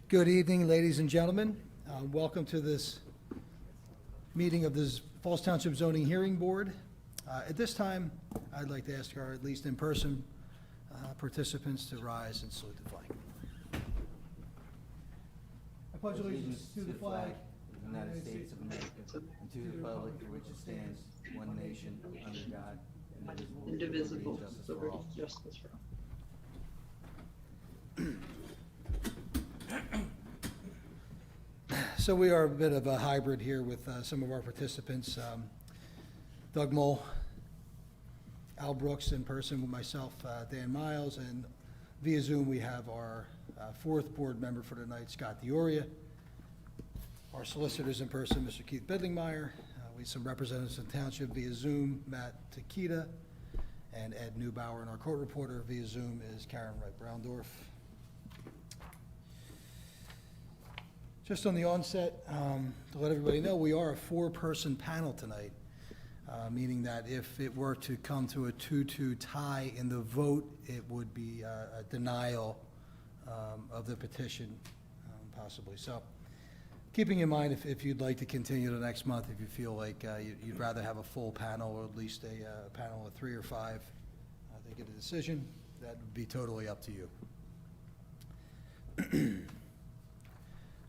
Good evening, ladies and gentlemen. Welcome to this meeting of this Falls Township Zoning Hearing Board. At this time, I'd like to ask our, at least in-person, participants to rise and salute the flag. I pledge allegiance to the flag of the United States of America, and to the republic for which it stands, one nation, under God, indivisible, with liberty and justice for all. So we are a bit of a hybrid here with some of our participants. Doug Mole, Al Brooks in person with myself, Dan Miles, and via Zoom we have our fourth board member for tonight, Scott Dioria. Our solicitors in person, Mr. Keith Bidlingmeyer. We have some representatives in Township via Zoom, Matt Takita and Ed Neubauer, and our court reporter via Zoom is Karen Wright-Browndorf. Just on the onset, to let everybody know, we are a four-person panel tonight, meaning that if it were to come to a 2-2 tie in the vote, it would be a denial of the petition, possibly. So, keeping in mind, if you'd like to continue the next month, if you feel like you'd rather have a full panel, or at least a panel of 3 or 5, to get a decision, that would be totally up to you.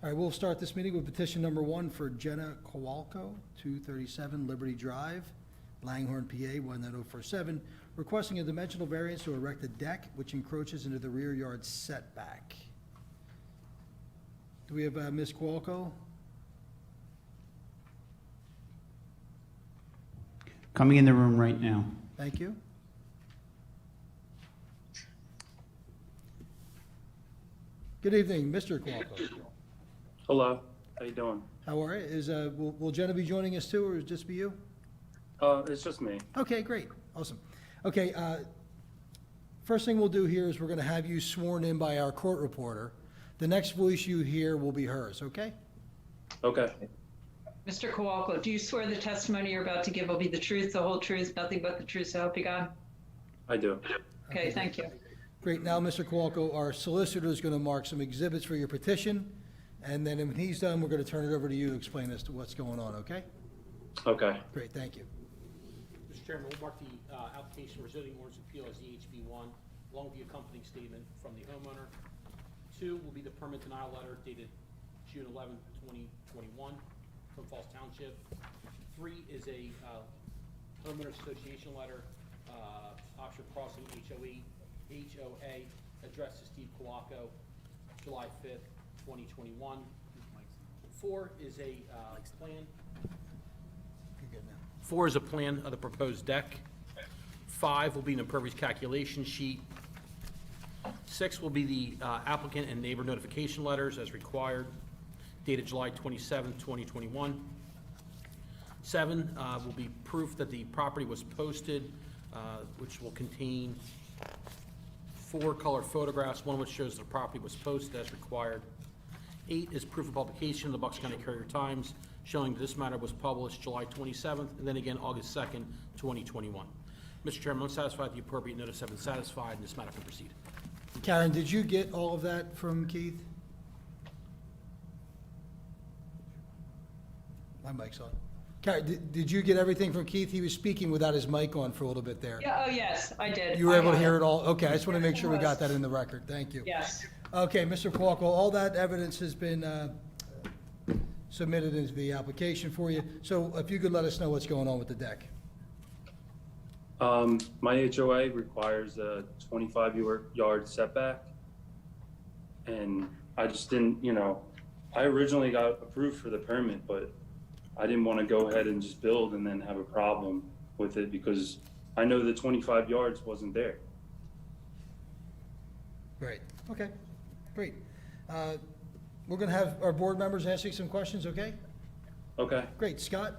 All right, we'll start this meeting with petition number 1 for Jenna Kowalko, 237 Liberty Drive, Langhorne, PA 19047, requesting a dimensional variance to erect a deck which encroaches into the rear yard setback. Do we have Ms. Kowalko? Coming in the room right now. Thank you. Good evening, Mr. Kowalko. Hello, how you doing? How are you? Will Jenna be joining us too, or is it just be you? It's just me. Okay, great, awesome. Okay, first thing we'll do here is we're gonna have you sworn in by our court reporter. The next voice you hear will be hers, okay? Okay. Mr. Kowalko, do you swear the testimony you're about to give will be the truth, the whole truth, nothing but the truth, so help you God? I do. Okay, thank you. Great, now, Mr. Kowalko, our solicitor is gonna mark some exhibits for your petition, and then when he's done, we're gonna turn it over to you to explain as to what's going on, okay? Okay. Great, thank you. Mr. Chairman, we'll mark the application for zoning ordinance appeal as the HB1, along with the accompanying statement from the homeowner. 2 will be the permit denial letter dated June 11, 2021 from Falls Township. 3 is a homeowners association letter, Oxford Crossing HOA, addressed to Steve Kowalko, July 5th, 2021. 4 is a plan. You're good now. 4 is a plan of the proposed deck. 5 will be an impervious calculation sheet. 6 will be the applicant and neighbor notification letters as required, dated July 27, 2021. 7 will be proof that the property was posted, which will contain 4 color photographs, one which shows the property was posted as required. 8 is proof of publication in the Bucks County Courier Times, showing that this matter was published July 27th, and then again August 2nd, 2021. Mr. Chairman, I'm satisfied the appropriate notice have been satisfied, and this matter can proceed. Karen, did you get all of that from Keith? My mic's on. Karen, did you get everything from Keith? He was speaking without his mic on for a little bit there. Yeah, oh, yes, I did. You were able to I hear got it all? Okay, I just want to make sure we got that in the record. Thank you. Yes. Okay, Mr. Kowalko, all that evidence has been submitted into the application for you. So if you could let us know what's going on with the deck. My HOA requires a 25-yard setback, and I just didn't, I originally got approved for the permit, but I didn't want to go ahead and just build and then have a problem with it because I know the 25 yards wasn't there. Great, okay, great. We're going to have our board members ask you some questions, okay? Okay. Great, Scott?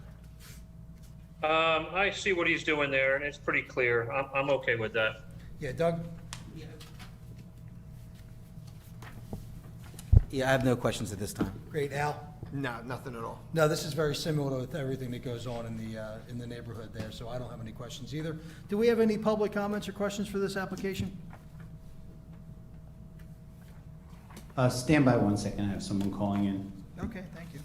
I see what he's doing there, and it's pretty clear. I'm okay with that. Yeah, Doug? Yeah, I have no questions at this time. Great, Al? No, nothing at all. No, this is very similar to everything that goes on in the neighborhood there, so I don't have any questions either. Do we have any public comments or questions for this application? Stand by 1 second, I have someone calling in. Okay, thank you.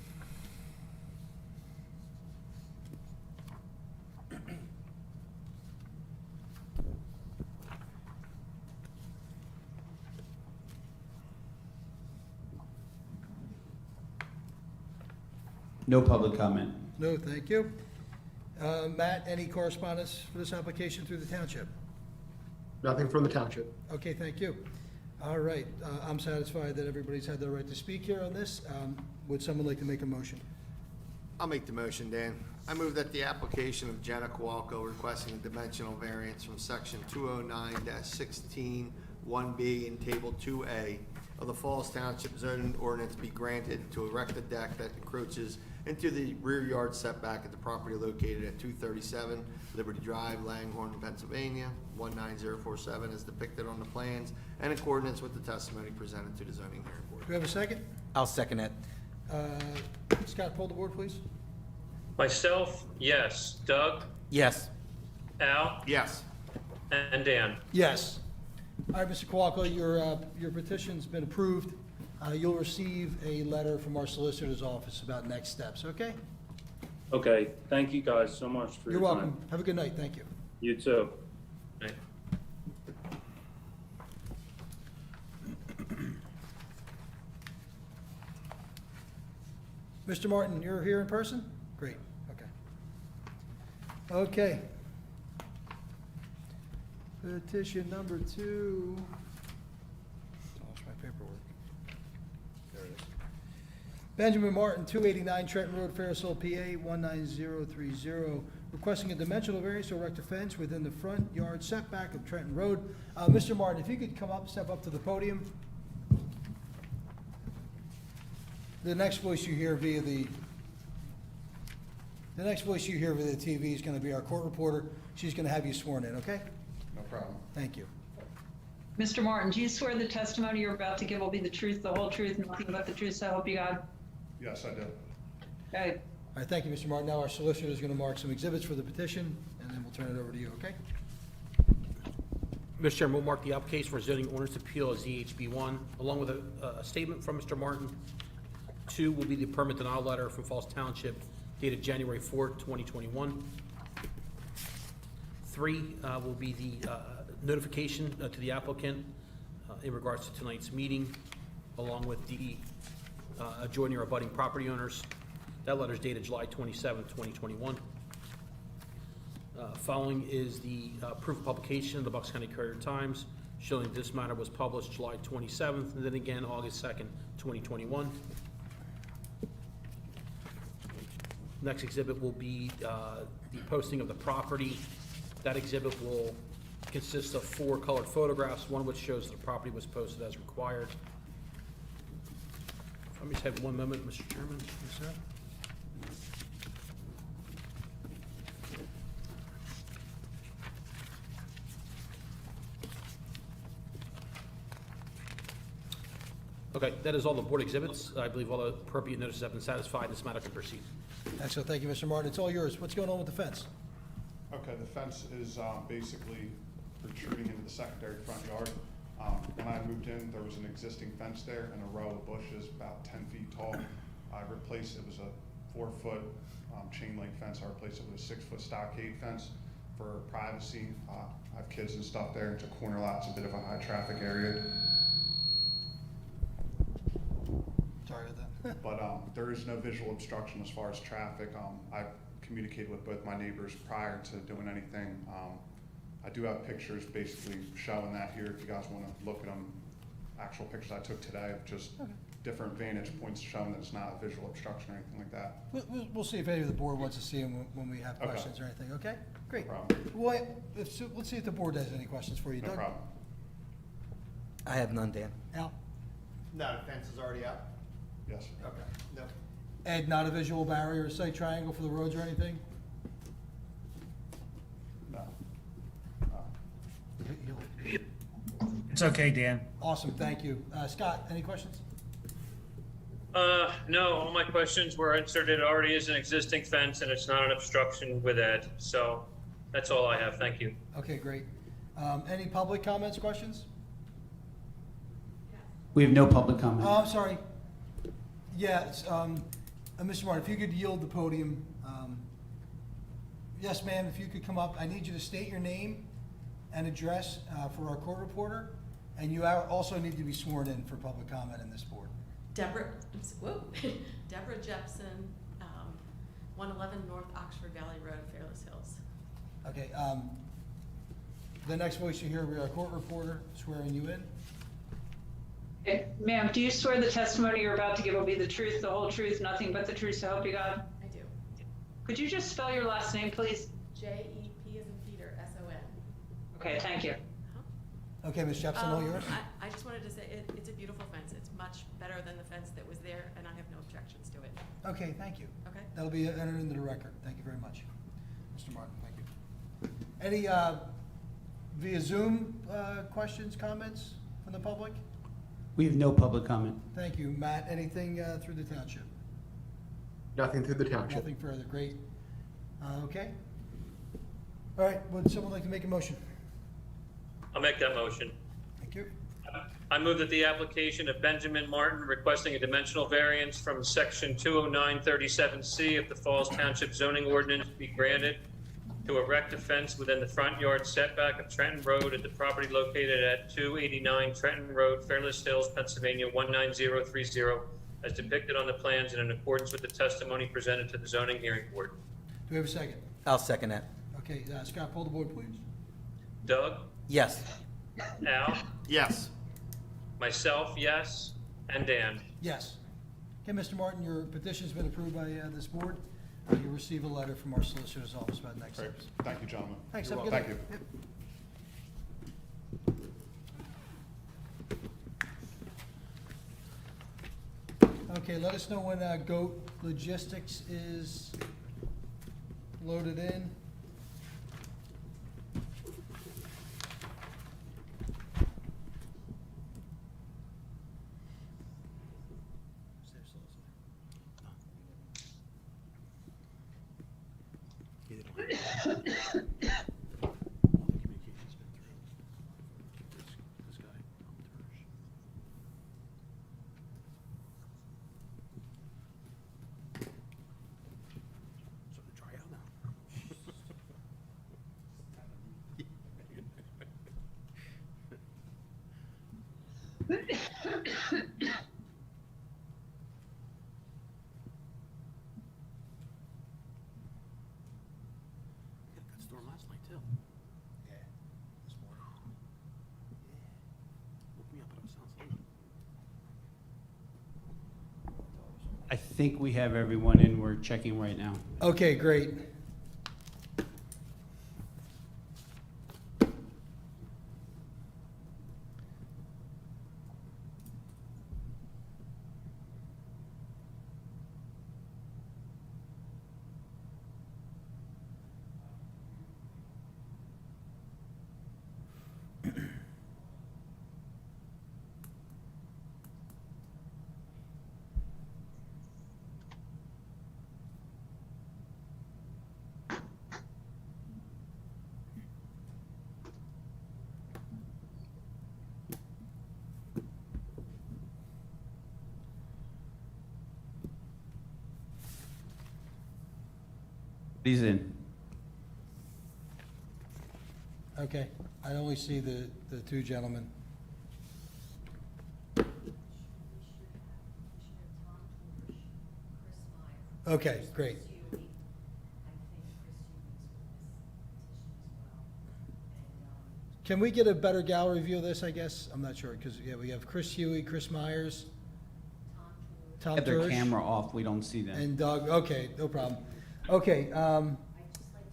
No public comment. No, thank you. Matt, any correspondence for this application through the township? Nothing from the township. Okay, thank you. All right, I'm satisfied that everybody's had their right to speak here on this. Would someone like to make a motion? I'll make the motion, Dan. I move that the application of Jenna Kowalko requesting a dimensional variance from section 209-16 1B in table 2A of the Falls Township zoning ordinance be granted to erect a deck that encroaches into the rear yard setback at the property located at 237 Liberty Drive, Langhorne, Pennsylvania, 19047 as depicted on the plans, and in accordance with the testimony presented to the zoning hearing board. Do we have a second? I'll second it. Scott, pull the board, please. Myself, yes. Doug, Yes. Al, Yes. and Dan. Yes. All right, Mr. Kowalko, your petition's been approved. You'll receive a letter from our solicitor's office about next steps, okay? Okay, thank you guys so much for You're your time. welcome. Have a good night, thank you. You too. Right. Mr. Martin, you're here in person? Great, okay. Okay. Petition number 2. Lost my paperwork. There it is. Benjamin Martin, 289 Trenton Road, Fairless Hills, PA, 19030, requesting a dimensional variance to erect a fence within the front yard setback of Trenton Road. Mr. Martin, if you could come up, step up to the podium. The next voice you hear via the TV is going to be our court reporter. She's going to have you sworn in, okay? No problem. Thank you. Mr. Martin, do you swear the testimony you're about to give will be the truth, the whole truth, and nothing but the truth, so help you God? Yes, I do. Okay. All right, thank you, Mr. Martin. Now our solicitor is going to mark some exhibits for the petition, and then we'll turn it over to you, okay? Mr. Chairman, we'll mark the application for zoning ordinance appeal as ZHB1, along with a statement from Mr. Martin. 2 will be the permit denial letter from Falls Township dated January 4th, 2021. 3 will be the notification to the applicant in regards to tonight's meeting, along with the adjoining or abutting property owners. That letter is dated July 27th, 2021. Following is the proof of publication of the Bucks County Courier-Times, showing this matter was published July 27th, and then again August 2nd, 2021. Next exhibit will be the posting of the property. That exhibit will consist of 4 colored photographs, one which shows the property was posted as required. Let me just have one moment, Mr. Chairman. Yes, sir. Okay, that is all the board exhibits. I believe all the appropriate notices have been satisfied. This matter can proceed. Excellent, thank you, Mr. Martin. It's all yours. What's going on with the fence? Okay, the fence is basically protruding into the secondary front yard. When I moved in, there was an existing fence there and a row of bushes about 10 feet tall. I replaced, it was a 4-foot chain link fence. I replaced it with a 6-foot stockade fence for privacy. I have kids and stuff there. It's a corner lot. It's a bit of a high traffic area. Sorry about that. But there is no visual obstruction as far as traffic. I communicated with both my neighbors prior to doing anything. I do have pictures basically showing that here if you guys want to look at them. Actual pictures I took today of just different vantage points showing that it's not a visual obstruction or anything like that. We'll see if any of the board wants to see them when we have Okay. questions or anything, okay? Great. No problem. Well, let's see if the board has any questions for you. No Doug? problem. I have none, Dan. Al? No, the fence is already up? Yes, sir. Okay. No. Ed, not a visual barrier, site triangle for the roads or anything? No. It's okay, Dan. Awesome, thank you. Scott, any questions? No, all my questions were answered. It already is an existing fence and it's not an obstruction with Ed. So that's all I have. Thank you. Okay, great. Any public comments, questions? We have no public comment. I'm sorry. Yes, Mr. Martin, if you could yield the podium. Yes, ma'am, if you could come up. I need you to state your name and address for our court reporter, and you also need to be sworn in for public comment in this board. Deborah Jepson, 111 North Oxford Valley Road, Fairless Hills. Okay, the next voice you hear will be our court reporter swearing you in. Okay. Ma'am, do you swear the testimony you're about to give will be the truth, the whole truth, nothing but the truth, so help you God? I do. Could you just spell your last name, please? J-E-P as in Peter, S-O-N. Okay, thank you. Okay, Ms. Jepson, all yours? I just wanted to say it's a beautiful fence. It's much better than the fence that was there, and I have no objections to it. Okay, thank you. Okay? That'll be entered into the record. Thank you very much. Mr. Martin, thank you. Any via Zoom questions, comments from the public? We have no public comment. Thank you. Matt, anything through the township? Nothing through the township. Nothing further. Great. Okay. All right, would someone like to make a motion? I'll make that motion. Thank you. I move that the application of Benjamin Martin requesting a dimensional variance from section 20937C of the Falls Township zoning ordinance be granted to erect a fence within the front yard setback of Trenton Road at the property located at 289 Trenton Road, Fairless Hills, Pennsylvania 19030, as depicted on the plans and in accordance with the testimony presented to the zoning hearing board. Do we have a second? I'll second that. Okay, Scott, pull the board, please. Doug? Yes. Al? Yes. Myself, yes. And Dan? Yes. Okay, Mr. Martin, your petition's been approved by this board. You'll receive a letter from our solicitor's office about next Great. steps. Thank you, gentlemen. Thanks, You're have a good welcome. night. Yep. Okay, let us know when GOAT Logistics is loaded in. I think we have everyone in. We're checking right now. Okay, great. He's in. Okay, I only see the two gentlemen. Okay, great. Can we get a better gallery view of this, I guess? I'm not sure, because, yeah, we have Chris Huey, Chris Myers, Tom Have their Turish, camera off. We don't see them. and Doug. Okay, no problem. Okay,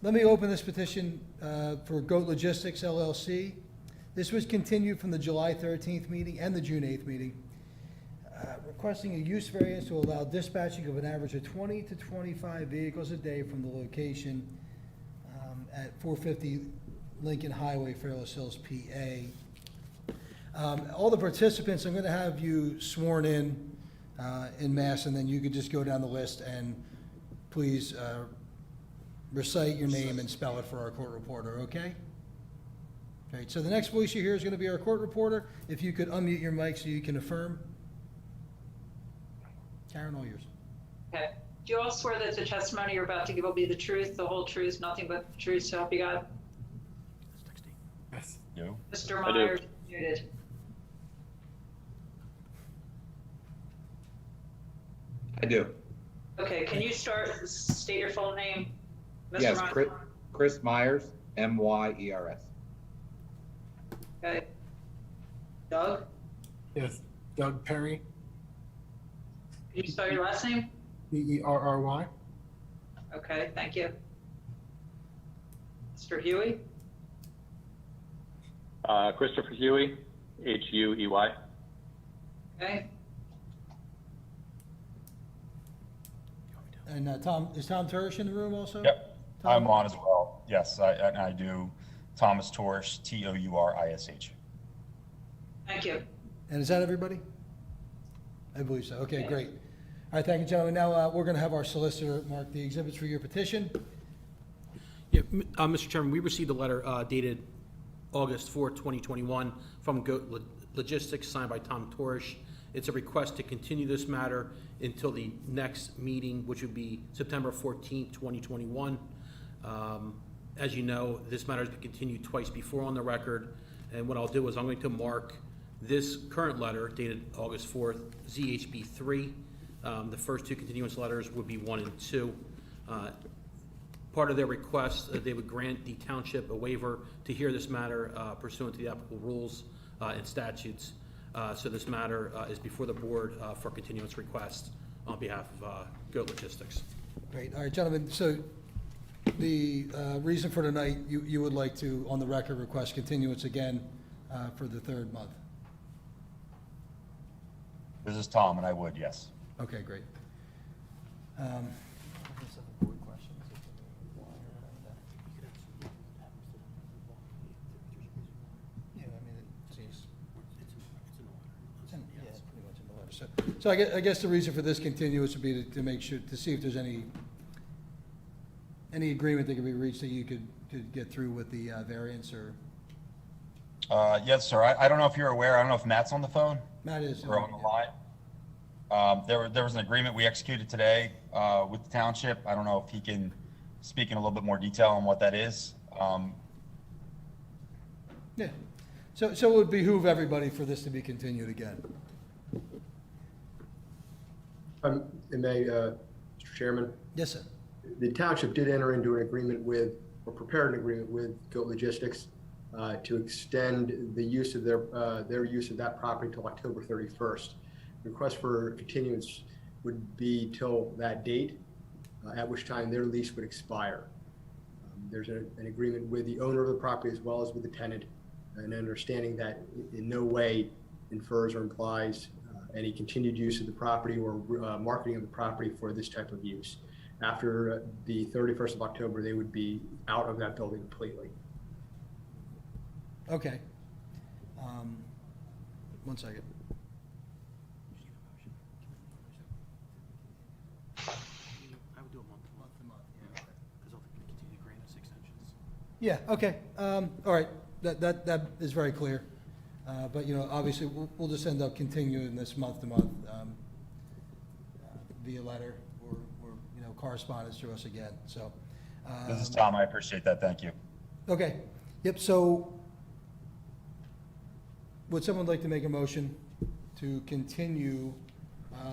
let me open this petition for GOAT Logistics LLC. This was continued from the July 13th meeting and the June 8th meeting, requesting a use variance to allow dispatching of an average of 20 to 25 vehicles a day from the location at 450 Lincoln Highway, Fairless Hills, PA. All the participants, I'm going to have you sworn in mass, and then you could just go down the list and please recite your name and spell it for our court reporter, okay? Great, so the next voice you hear is going to be our court reporter. If you could unmute your mic so you can affirm. Karen, all yours. Okay. Do you all swear that the testimony you're about to give will be the truth, the whole truth, nothing but the truth, so help you God? Yes. You? Mr. I do. Myers, muted. I do. Okay, can you state your full name? Mr. Yes, Myers? Chris Myers, Myers. Okay. Doug, Yes. Doug Perry, can you spell your last name? Perry. Okay, thank you. Mr. Huey? Christopher Huey, Huey. And Okay. Tom, is Tom Turish in the room also? Yep, Tom? I'm on as well. Yes, I do. Thomas Torish, Tourish. Thank you. And is that everybody? I believe so. Okay, great. All right, thank you, gentlemen. Now, we're going to have our solicitor mark the exhibits for your petition. Yeah, Mr. Chairman, we received a letter dated August 4, 2021 from Goat Logistics, signed by Tom Torish. It's a request to continue this matter until the next meeting, which would be September 14, 2021. As you know, this matter has been continued twice before on the record, and what I'll do is I'm going to mark this current letter dated August 4th, ZHB 3. The first two continuance letters would be 1 and 2. Part of their request, they would grant the township a waiver to hear this matter pursuant to the applicable rules and statutes. So this matter is before the board for continuance request on behalf of Goat Logistics. Great. All right, gentlemen, so the reason for tonight, you would like to, on the record, request continuance again for the third month. This is Tom, and I would, yes. Okay, great. Yeah, I mean, it's pretty much in the letter. So I guess the reason for this continuance would be to make sure, to see if there's any agreement that could be reached that you could get through with the variance or? Yes, sir. I don't know if you're aware. I don't know if Matt's on the phone Matt is. or on the line. There was an agreement we executed today with the township. I don't know if he can speak in a little bit more detail on what that is. Yeah. So it would behoove everybody for this to be continued again. Mr. Chairman, Yes, sir. the township did enter into an agreement with, or prepared an agreement with Goat Logistics to extend the use of their use of that property until October 31st. The request for continuance would be till that date, at which time their lease would expire. There's an agreement with the owner of the property as well as with the tenant, an understanding that in no way infers or implies any continued use of the property or marketing of the property for this type of use. After the 31st of October, they would be out of that building completely. Okay. One second. I would do a month to month, because I'll continue to grant us extensions. Yeah, okay. All right, that is very clear. But, you know, obviously, we'll just end up continuing this month to month via letter or, you know, correspondence to us again, so. This is Tom. I appreciate that. Thank you. Okay, yep, so would someone like to make a motion to continue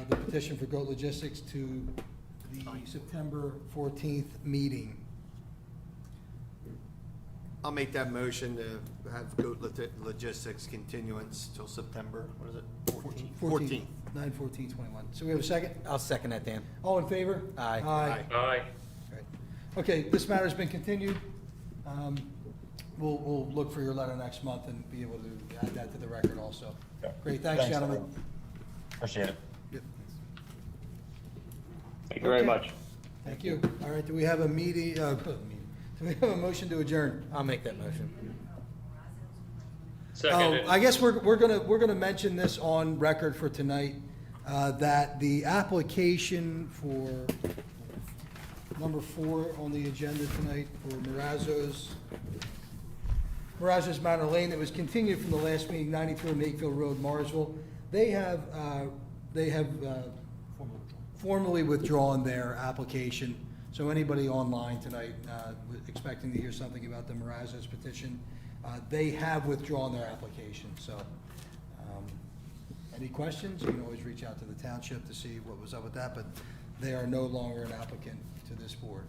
the petition for Goat Logistics to the September 14th meeting? I'll make that motion to have Goat Logistics continuance till September, what is it? 14th. 9/14/21. So we have a second? I'll second that, Dan. All in favor? Aye. Aye. Aye. Great. Okay, this matter's been continued. We'll look for your letter next month and be able to add that to the record also. Yeah. Great, thanks, gentlemen. everyone. Appreciate it. Yep. Thank you very Okay. much. Thank you. All right, do we have a meeting, do we have a motion to adjourn? I'll make that motion. Seconded. I guess we're gonna mention this on record for tonight, that the application for number 4 on the agenda tonight for Marazzo's Marazzo's Manor Lane that was continued from the last meeting, 93 Makefield Road, Morrisville. They have formally withdrawn their application. So anybody online tonight expecting to hear something about the Marazzo's petition, they have withdrawn their application. So any questions, you can always reach out to the township to see what was up with that, but they are no longer an applicant to this board.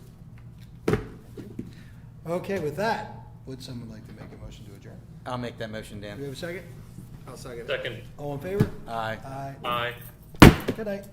Okay, with that, would someone like to make a motion to adjourn? I'll make that motion, Do we Dan. have a second? I'll second it. Second. All in favor? Aye. Aye. Aye. Good night.